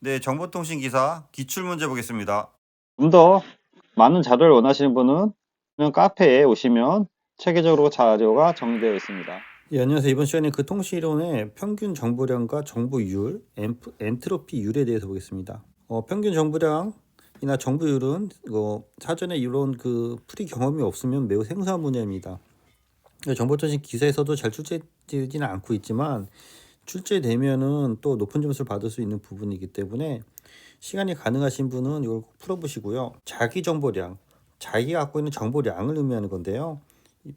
네, 정보통신 기사 기출문제 보겠습니다. 좀 더 많은 자료를 원하시는 분은 그냥 카페에 오시면 체계적으로 자료가 정리되어 있습니다. 예, 안녕하세요. 이번 시간에 그 통신이론의 평균 정보량과 정보율, 엔트로피율에 대해서 보겠습니다. 평균 정보량이나 정보율은 사전에 이런 그 풀이 경험이 없으면 매우 생소한 분야입니다. 정보통신 기사에서도 잘 출제되지는 않고 있지만 출제되면은 또 높은 점수를 받을 수 있는 부분이기 때문에 시간이 가능하신 분은 이걸 꼭 풀어보시고요. 자기 정보량, 자기가 갖고 있는 정보량을 의미하는 건데요.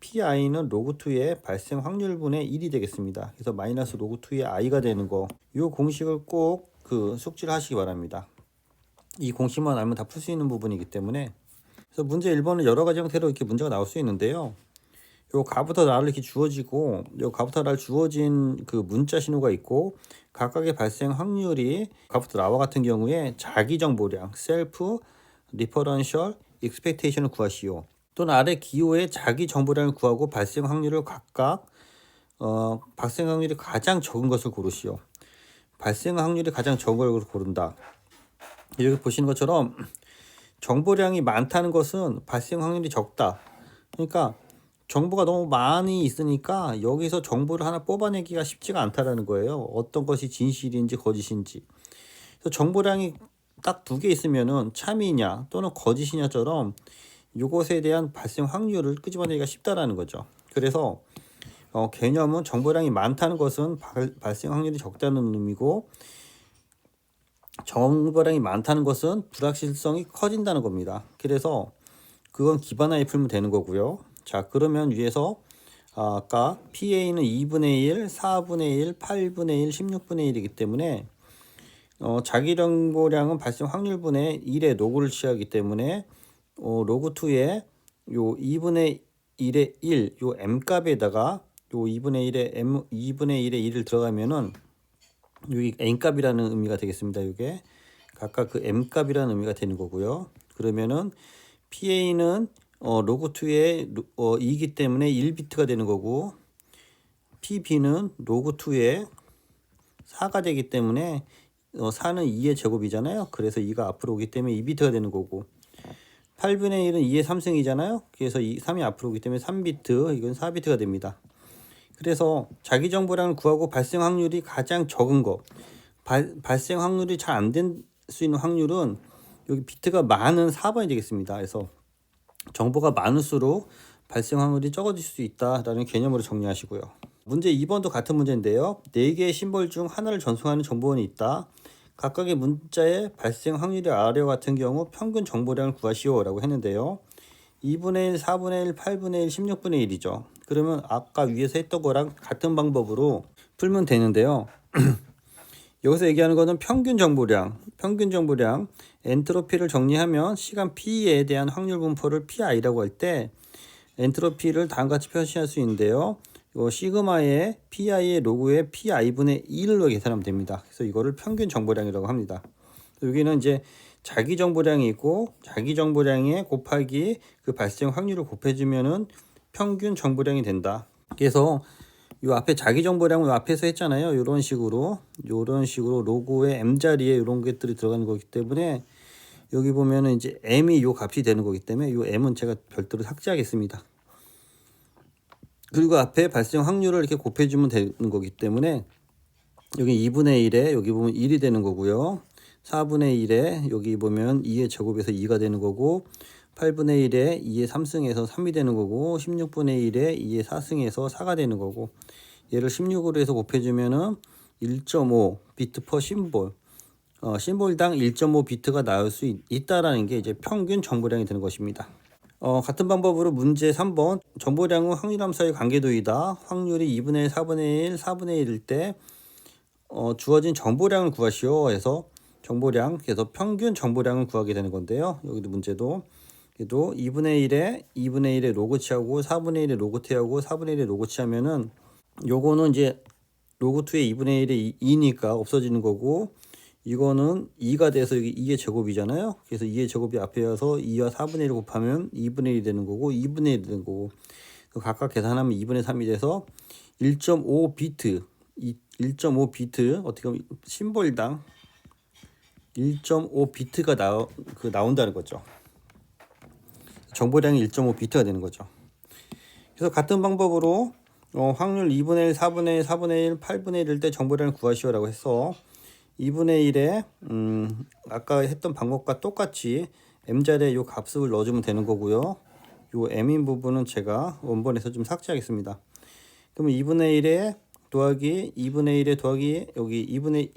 PI는 로그2의 발생 확률분의 1이 되겠습니다. 그래서 마이너스 로그2의 i가 되는 거, 이 공식을 꼭 그 숙지를 하시기 바랍니다. 이 공식만 알면 다 풀 수 있는 부분이기 때문에. 그래서 문제 1번은 여러 가지 형태로 이렇게 문제가 나올 수 있는데요. 요 가부터 나를 이렇게 주어지고, 요 가부터 날 주어진 그 문자 신호가 있고, 각각의 발생 확률이 가부터 나와 같은 경우에 자기 정보량, 셀프 리퍼런셜 익스펙테이션을 구하시오. 또는 아래 기호의 자기 정보량을 구하고 발생 확률을 각각 발생 확률이 가장 적은 것을 고르시오. 발생 확률이 가장 적은 걸 고른다. 이렇게 보시는 것처럼 정보량이 많다는 것은 발생 확률이 적다. 그러니까 정보가 너무 많이 있으니까 여기서 정보를 하나 뽑아내기가 쉽지가 않다라는 거예요. 어떤 것이 진실인지 거짓인지. 그래서 정보량이 딱 두 개 있으면은 참이냐 또는 거짓이냐처럼 이것에 대한 발생 확률을 끄집어내기가 쉽다라는 거죠. 그래서 개념은 정보량이 많다는 것은 발생 확률이 적다는 의미고, 정보량이 많다는 것은 불확실성이 커진다는 겁니다. 그래서 그건 기반하에 풀면 되는 거고요. 자, 그러면 위에서 아까 PA는 2분의 1, 4분의 1, 8분의 1, 16분의 1이기 때문에 자기 정보량은 발생 확률분의 1의 로그를 취하기 때문에 로그 2의 요 2분의 1의 1, 요 m 값에다가 요 2분의 1의 m 2분의 1의 1을 들어가면은 여기 n 값이라는 의미가 되겠습니다. 이게 각각 그 m 값이라는 의미가 되는 거고요. 그러면은 PA는 로그 2의 2이기 때문에 1비트가 되는 거고, PB는 로그 2의 4가 되기 때문에 4는 2의 제곱이잖아요. 그래서 2가 앞으로 오기 때문에 2비트가 되는 거고, 8분의 1은 2의 3승이잖아요. 그래서 3이 앞으로 오기 때문에 3비트, 이건 4비트가 됩니다. 그래서 자기 정보량을 구하고 발생 확률이 가장 적은 거, 발생 확률이 잘 안 될 수 있는 확률은 여기 비트가 많은 4번이 되겠습니다. 그래서 정보가 많을수록 발생 확률이 적어질 수 있다라는 개념으로 정리하시고요. 문제 2번도 같은 문제인데요. 4개의 심볼 중 하나를 전송하는 정보원이 있다. 각각의 문자의 발생 확률이 아래와 같은 경우 평균 정보량을 구하시오 라고 했는데요. 2분의 1, 4분의 1, 8분의 1, 16분의 1이죠. 그러면 아까 위에서 했던 거랑 같은 방법으로 풀면 되는데요. 여기서 얘기하는 거는 평균 정보량, 엔트로피를 정리하면 시간 P에 대한 확률 분포를 PI라고 할 때 엔트로피를 다음과 같이 표시할 수 있는데요. 시그마의 PI의 로그의 PI분의 1로 계산하면 됩니다. 그래서 이거를 평균 정보량이라고 합니다. 여기는 이제 자기 정보량이 있고, 자기 정보량에 곱하기 그 발생 확률을 곱해주면은 평균 정보량이 된다. 그래서 요 앞에 자기 정보량은 앞에서 했잖아요. 이런 식으로 로그의 m 자리에 이런 것들이 들어가는 거기 때문에 여기 보면은 이제 m이 요 값이 되는 거기 때문에 요 m은 제가 별도로 삭제하겠습니다. 그리고 앞에 발생 확률을 이렇게 곱해주면 되는 거기 때문에 여기 2분의 1에 여기 보면 1이 되는 거고요. 4분의 1에 여기 보면 2의 제곱에서 2가 되는 거고, 8분의 1에 2의 3승에서 3이 되는 거고, 16분의 1에 2의 4승에서 4가 되는 거고, 얘를 16으로 해서 곱해주면은 1.5 비트 퍼 심볼, 심볼당 1.5 비트가 나올 수 있다라는 게 이제 평균 정보량이 되는 것입니다. 같은 방법으로 문제 3번, 정보량은 확률함수의 관계도이다. 확률이 2분의 1, 4분의 1, 4분의 1일 때 주어진 정보량을 구하시오 해서 정보량, 그래서 평균 정보량을 구하게 되는 건데요. 여기도 문제도 그래도 2분의 1에 로그 취하고 4분의 1에 로그 취하고 4분의 1에 로그 취하면은 요거는 이제 로그 2의 2분의 1의 2니까 없어지는 거고, 이거는 2가 돼서 여기 2의 제곱이잖아요. 그래서 2의 제곱이 앞에 와서 2와 4분의 1을 곱하면 2분의 1이 되는 거고, 2분의 1이 되는 거고, 각각 계산하면 2분의 3이 돼서 1.5 비트, 1.5 비트 어떻게 보면 심볼당 1.5비트가 나온다는 거죠. 정보량이 1.5비트가 되는 거죠. 그래서 같은 방법으로 확률 2분의 1, 4분의 1, 4분의 1, 8분의 1일 때 정보량을 구하시오라고 해서 2분의 1에 아까 했던 방법과 똑같이 m자리에 이 값을 넣어주면 되는 거고요. 이 m인 부분은 제가 원본에서 좀 삭제하겠습니다. 그러면 2분의 1에 더하기 2분의 1에 더하기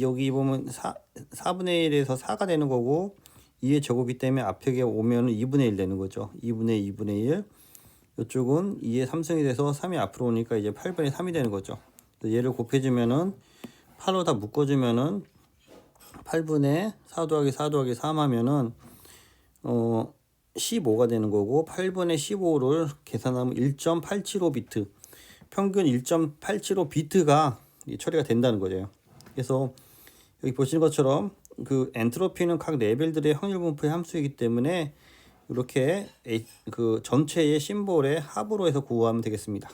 여기 보면 4분의 1에서 4가 되는 거고 2의 제곱이 때문에 앞에 오면 2분의 1 되는 거죠. 2분의 1 이쪽은 2의 3승이 돼서 3이 앞으로 오니까 이제 8분의 3이 되는 거죠. 얘를 곱해주면은 8로 다 묶어주면은 8분의 4 더하기 4 더하기 3 하면은 15가 되는 거고 8분의 15를 계산하면 1.875비트 평균 1.875비트가 처리가 된다는 거죠. 그래서 여기 보시는 것처럼 그 엔트로피는 각 레벨들의 확률 분포의 함수이기 때문에 이렇게 그 전체의 심볼의 합으로 해서 구하면 되겠습니다.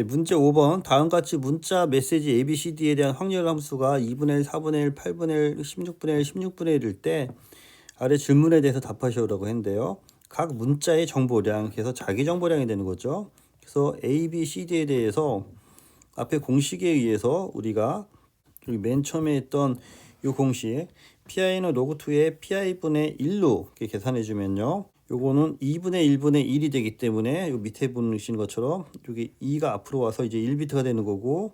문제 5번 다음같이 문자 메시지 ABCD에 대한 확률 함수가 2분의 1, 4분의 1, 8분의 1, 16분의 1, 16분의 1일 때 아래 질문에 대해서 답하시오라고 했는데요. 각 문자의 정보량, 그래서 자기 정보량이 되는 거죠. 그래서 ABCD에 대해서 앞에 공식에 의해서 우리가 여기 맨 처음에 했던 이 공식 PI는 로그2의 PI분의 1로 이렇게 계산해 주면요. 요거는 2분의 1분의 1이 되기 때문에 요 밑에 보시는 것처럼 여기 2가 앞으로 와서 이제 1비트가 되는 거고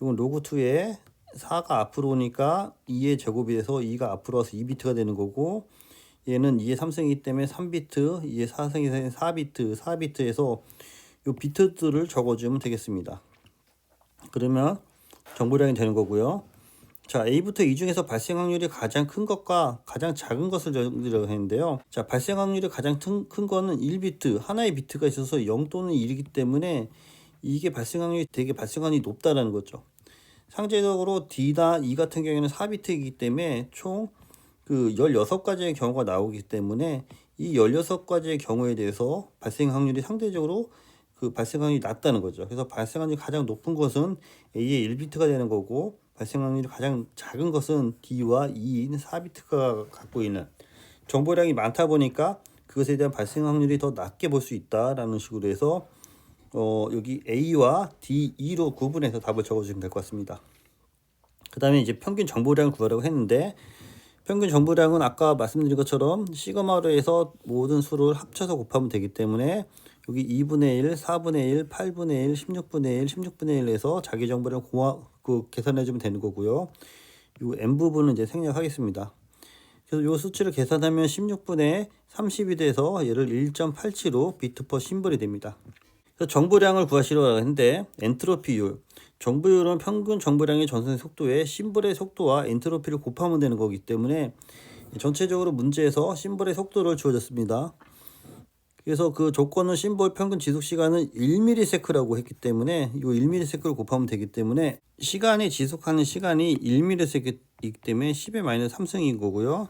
요건 로그2의 4가 앞으로 오니까 2의 제곱이 돼서 2가 앞으로 와서 2비트가 되는 거고 얘는 2의 3승이기 때문에 3비트, 2의 4승이 되면 4비트에서 요 비트들을 적어주면 되겠습니다. 그러면 정보량이 되는 거고요. 자, A부터 E 중에서 발생 확률이 가장 큰 것과 가장 작은 것을 적으려고 했는데요. 자, 발생 확률이 가장 큰 거는 1비트, 하나의 비트가 있어서 0 또는 1이기 때문에 이게 발생 확률이 높다라는 거죠. 상대적으로 D나 E 같은 경우에는 4비트이기 때문에 총 그 16가지의 경우가 나오기 때문에 이 16가지의 경우에 대해서 발생 확률이 상대적으로 그 발생 확률이 낮다는 거죠. 그래서 발생 확률이 가장 높은 것은 A의 1비트가 되는 거고 발생 확률이 가장 작은 것은 D와 E인 4비트가 갖고 있는 정보량이 많다 보니까 그것에 대한 발생 확률이 더 낮게 볼 수 있다라는 식으로 해서 여기 A와 D, E로 구분해서 답을 적어주시면 될 것 같습니다. 그 다음에 이제 평균 정보량을 구하려고 했는데 평균 정보량은 아까 말씀드린 것처럼 시그마로 해서 모든 수를 합쳐서 곱하면 되기 때문에 여기 2분의 1, 4분의 1, 8분의 1, 16분의 1, 16분의 1에서 자기 정보량 계산해주면 되는 거고요. 이 n 부분은 이제 생략하겠습니다. 그래서 이 수치를 계산하면 16분의 30이 돼서 얘를 1.87로 비트 퍼 심볼이 됩니다. 그래서 정보량을 구하시려고 하는데 엔트로피율, 정보율은 평균 정보량의 전선 속도에 심볼의 속도와 엔트로피를 곱하면 되는 거기 때문에 전체적으로 문제에서 심볼의 속도를 주어졌습니다. 그래서 그 조건은 심볼 평균 지속 시간은 1ms라고 했기 때문에 이 1ms를 곱하면 되기 때문에 시간이 지속하는 시간이 1ms이기 때문에 10의 마이너스 3승인 거고요.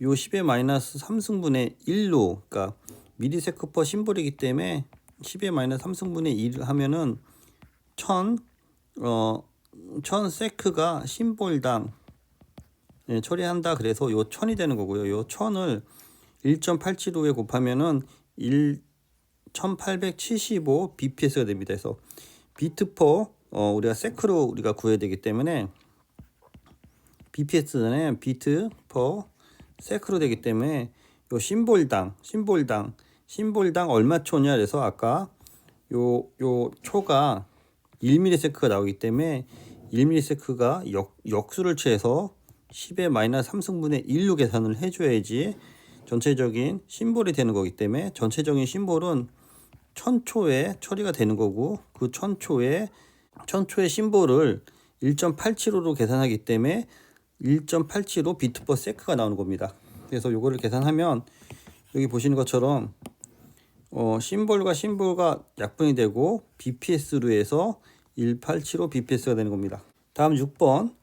이 10의 마이너스 3승분의 1로 그러니까 미리세크 퍼 심볼이기 때문에 10의 마이너스 3승분의 1 하면은 1000세크가 심볼당 처리한다. 그래서 요 1000이 되는 거고요. 요 1000을 1.875에 곱하면은 1875 bps가 됩니다. 그래서 비트 퍼 우리가 세크로 우리가 구해야 되기 때문에 bps는 비트 퍼 세크로 되기 때문에 요 심볼당 얼마 초냐 그래서 아까 요 초가 1ms가 나오기 때문에 1ms가 역수를 취해서 10의 마이너스 3승분의 1로 계산을 해줘야지 전체적인 심볼이 되는 거기 때문에 전체적인 심볼은 1000초에 처리가 되는 거고 그 1000초의 심볼을 1.875로 계산하기 때문에 1.875 비트 퍼 세크가 나오는 겁니다. 그래서 요거를 계산하면 여기 보시는 것처럼 심볼과 약분이 되고 bps로 해서 1875 bps가 되는 겁니다. 다음 6번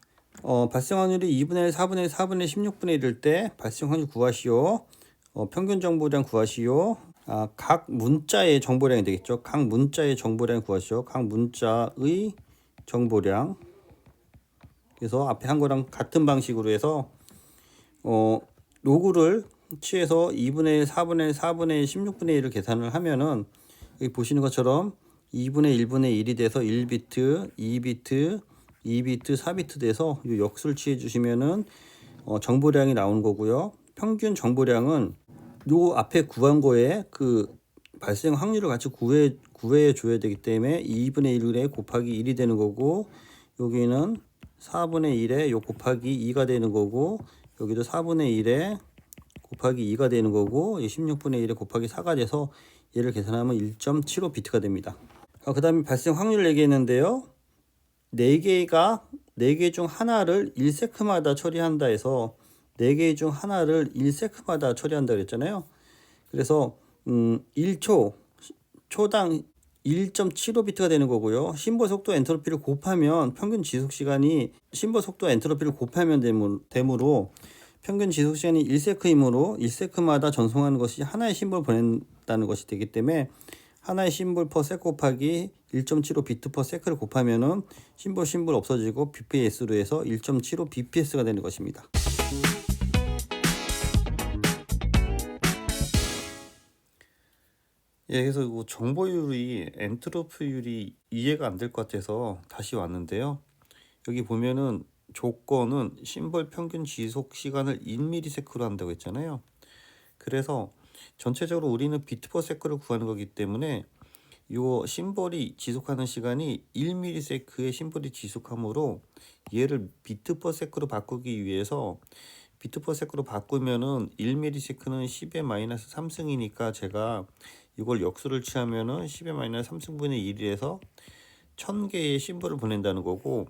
발생 확률이 2분의 1, 4분의 1, 4분의 16분의 1일 때 발생 확률 구하시오. 평균 정보량 구하시오. 각 문자의 정보량이 되겠죠. 각 문자의 정보량 구하시오. 각 문자의 정보량. 그래서 앞에 한 거랑 같은 방식으로 해서 로그를 취해서 2분의 1, 4분의 1, 4분의 1, 16분의 1을 계산을 하면은 여기 보시는 것처럼 2분의 1분의 1이 돼서 1비트, 2비트, 2비트, 4비트 돼서 이 역수를 취해 주시면은 정보량이 나오는 거고요. 평균 정보량은 요 앞에 구한 거에 그 발생 확률을 같이 구해 줘야 되기 때문에 2분의 1에 곱하기 1이 되는 거고, 여기는 4분의 1에 요 곱하기 2가 되는 거고, 여기도 4분의 1에 곱하기 2가 되는 거고, 16분의 1에 곱하기 4가 돼서 얘를 계산하면 1.75비트가 됩니다. 그 다음에 발생 확률 얘기했는데요. 4개 중 하나를 1세크마다 처리한다 해서 4개 중 하나를 1세크마다 처리한다 그랬잖아요. 그래서 초당 1.75비트가 되는 거고요. 심볼 속도 엔트로피를 곱하면 평균 지속 시간이 심볼 속도 엔트로피를 곱하면 되므로 평균 지속 시간이 1세크이므로 1세크마다 전송하는 것이 하나의 심볼 보낸다는 것이 되기 때문에 하나의 심볼 퍼 세크 곱하기 1.75비트 퍼 세크를 곱하면은 심볼 없어지고 BPS로 해서 1.75 BPS가 되는 것입니다. 예, 그래서 이거 정보율이 엔트로피율이 이해가 안 될 것 같아서 다시 왔는데요. 여기 보면은 조건은 심볼 평균 지속 시간을 1ms로 한다고 했잖아요. 그래서 전체적으로 우리는 비트 퍼 세크를 구하는 거기 때문에 이 심볼이 지속하는 시간이 1ms의 심볼이 지속하므로 얘를 비트 퍼 세크로 바꾸기 위해서 비트 퍼 세크로 바꾸면은 1ms는 10의 마이너스 3승이니까 제가 이걸 역수를 취하면은 10의 마이너스 3승분의 1에서 1000개의 심볼을 보낸다는 거고,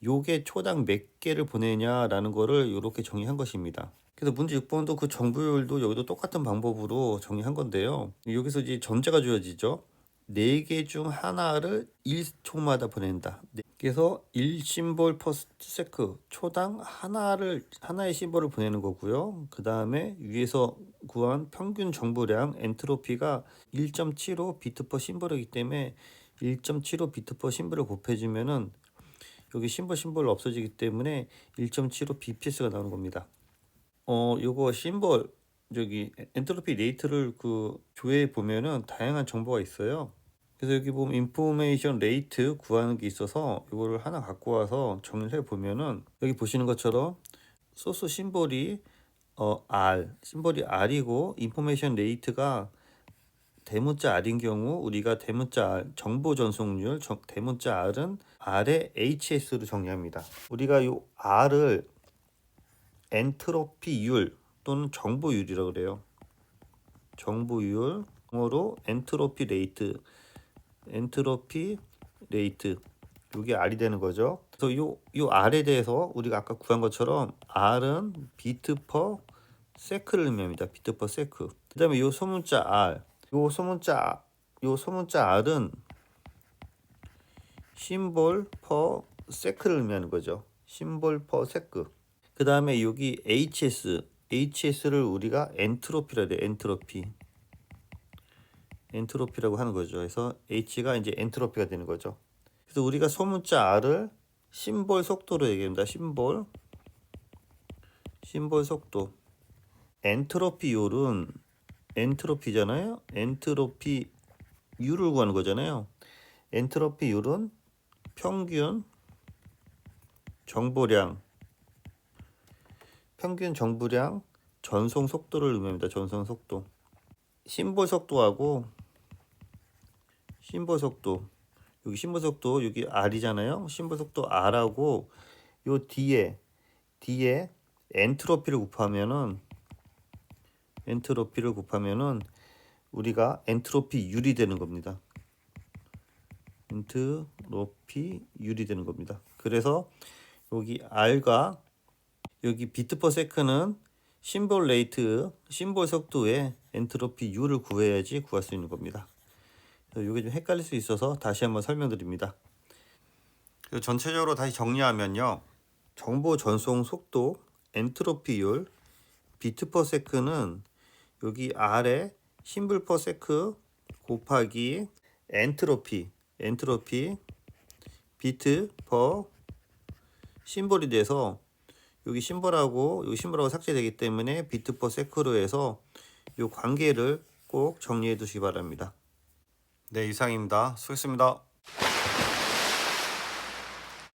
요게 초당 몇 개를 보내냐라는 거를 이렇게 정의한 것입니다. 그래서 문제 6번도 그 정보율도 여기도 똑같은 방법으로 정의한 건데요. 여기서 이제 전제가 주어지죠. 4개 중 하나를 1초마다 보낸다. 그래서 1심볼 퍼 세크, 초당 하나의 심볼을 보내는 거고요. 그 다음에 위에서 구한 평균 정보량 엔트로피가 1.75 비트 퍼 심볼이기 때문에 1.75 비트 퍼 심볼을 곱해주면은 여기 심볼 없어지기 때문에 1.75 BPS가 나오는 겁니다. 요거 심볼 저기 엔트로피 레이트를 그 조회해 보면은 다양한 정보가 있어요. 그래서 여기 보면 인포메이션 레이트 구하는 게 있어서 이거를 하나 갖고 와서 정리를 해 보면은 여기 보시는 것처럼 소스 심볼이 심볼이 R이고 인포메이션 레이트가 대문자 R인 경우 우리가 대문자 R 정보 전송률 대문자 R은 R의 HS로 정리합니다. 우리가 이 R을 엔트로피율 또는 정보율이라고 그래요. 정보율으로 엔트로피 레이트 이게 R이 되는 거죠. 그래서 요 R에 대해서 우리가 아까 구한 것처럼 R은 비트 퍼 세크를 의미합니다. 비트 퍼 세크. 그다음에 요 소문자 R, 요 소문자 R은 심볼 퍼 세크를 의미하는 거죠. 심볼 퍼 세크. 그 다음에 여기 HS를 우리가 엔트로피라 해요. 엔트로피라고 하는 거죠. 그래서 H가 이제 엔트로피가 되는 거죠. 그래서 우리가 소문자 R을 심볼 속도로 얘기합니다. 심볼 속도. 엔트로피율은 엔트로피잖아요. 엔트로피율을 구하는 거잖아요. 엔트로피율은 평균 정보량 전송 속도를 의미합니다. 전송 속도. 심볼 속도하고 여기 심볼 속도 여기 R이잖아요. 심볼 속도 R하고 요 뒤에 엔트로피를 곱하면은 우리가 엔트로피율이 되는 겁니다. 엔트로피율이 되는 겁니다. 그래서 여기 R과 여기 비트 퍼 세크는 심볼 속도의 엔트로피율을 구해야지 구할 수 있는 겁니다. 이게 좀 헷갈릴 수 있어서 다시 한번 설명드립니다. 전체적으로 다시 정리하면요. 정보 전송 속도, 엔트로피율, 비트 퍼 세크는 여기 R에 심볼 퍼 세크 곱하기 엔트로피 비트 퍼 심볼이 돼서 여기 심벌하고 삭제되기 때문에 비트 퍼 세크로에서 이 관계를 꼭 정리해 두시기 바랍니다. 네, 이상입니다. 수고했습니다.